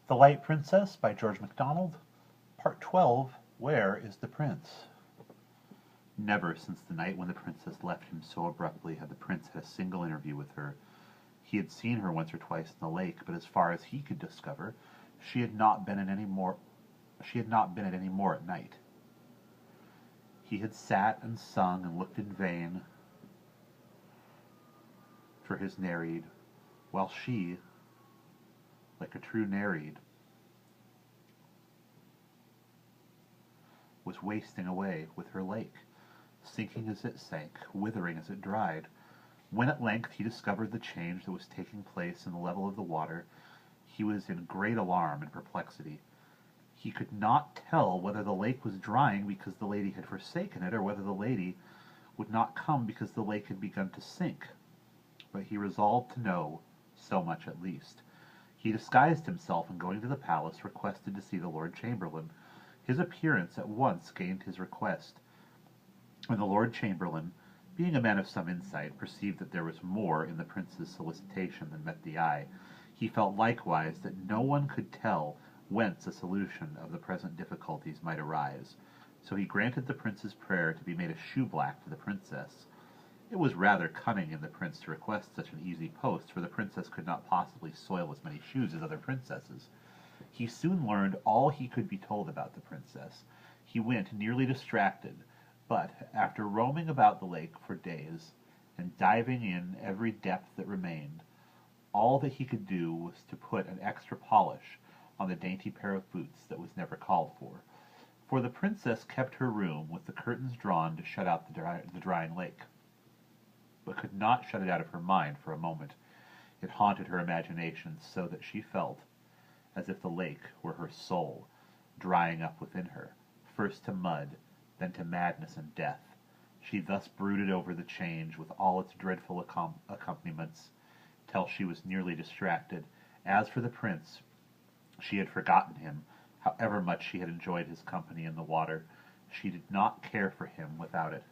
The Light Princess by George MacDonald, Part 12, Where is the Prince? Never since the night when the princess left him so abruptly had the prince had a single interview with her. He had seen her once or twice in the lake, but as far as he could discover, she had not been at any more at night. He had sat and sung and looked in vain for his Nereid, while she, like a true Nereid, was wasting away with her lake, sinking as it sank, withering as it dried. When at length he discovered the change that was taking place in the level of the water, he was in great alarm and perplexity. He could not tell whether the lake was drying because the lady had forsaken it, or whether the lady would not come because the lake had begun to sink. But he resolved to know so much at least. He disguised himself, and going to the palace, requested to see the Lord Chamberlain. His appearance at once gained his request, and the Lord Chamberlain, being a man of some insight, perceived that there was more in the prince's solicitation than met the eye. He felt likewise that no one could tell whence a solution of the present difficulties might arise, so he granted the prince's prayer to be made a shoeblack for the princess. It was rather cunning in the prince to request such an easy post, for the princess could not possibly soil as many shoes as other princesses. He soon learned all he could be told about the princess. He went nearly distracted, but after roaming about the lake for days, and diving in every depth that remained, all that he could do was to put an extra polish on the dainty pair of boots that was never called for. For the princess kept her room with the curtains drawn to shut out the drying lake, but could not shut it out of her mind for a moment. It haunted her imagination so that she felt as if the lake were her soul, drying up within her, first to mud, then to madness and death. She thus brooded over the change with all its dreadful accompaniments, till she was nearly distracted. As for the prince, she had forgotten him. However much she had enjoyed his company in the water, she did not care for him without it.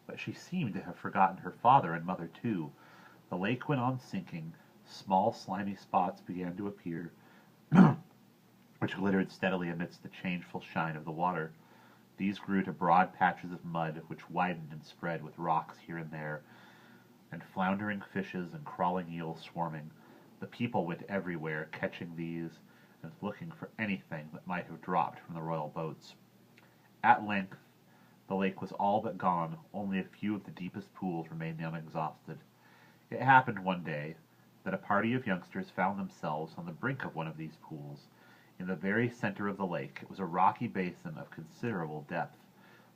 But she seemed to have forgotten her father and mother too. The lake went on sinking. Small slimy spots began to appear, which glittered steadily amidst the changeful shine of the water. These grew to broad patches of mud, which widened and spread with rocks here and there, and floundering fishes and crawling eels swarming. The people went everywhere, catching these, and looking for anything that might have dropped from the royal boats. At length, the lake was all but gone. Only a few of the deepest pools remained unexhausted. It happened one day that a party of youngsters found themselves on the brink of one of these pools. In the very center of the lake, it was a rocky basin of considerable depth.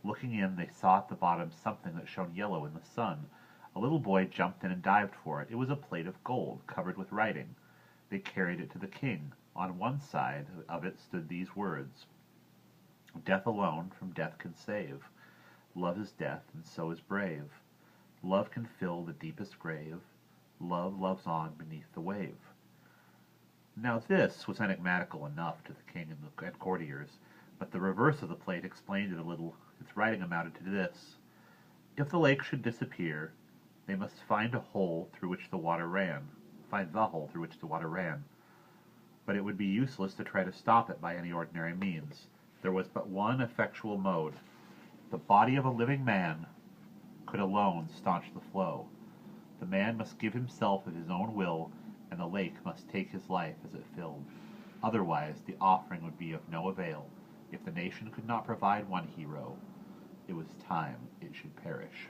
Looking in, they saw at the bottom something that shone yellow in the sun. A little boy jumped in and dived for it. It was a plate of gold, covered with writing. They carried it to the king. On one side of it stood these words: "Death alone from death can save. Love is death, and so is brave. Love can fill the deepest grave. Love loves on beneath the wave." Now this was enigmatical enough to the king and courtiers, but the reverse of the plate explained it a little. Its writing amounted to this: if the lake should disappear, they must find the hole through which the water ran. But it would be useless to try to stop it by any ordinary means. There was but one effectual mode. The body of a living man could alone staunch the flow. The man must give himself of his own will, and the lake must take his life as it filled. Otherwise the offering would be of no avail. If the nation could not provide one hero, it was time it should perish.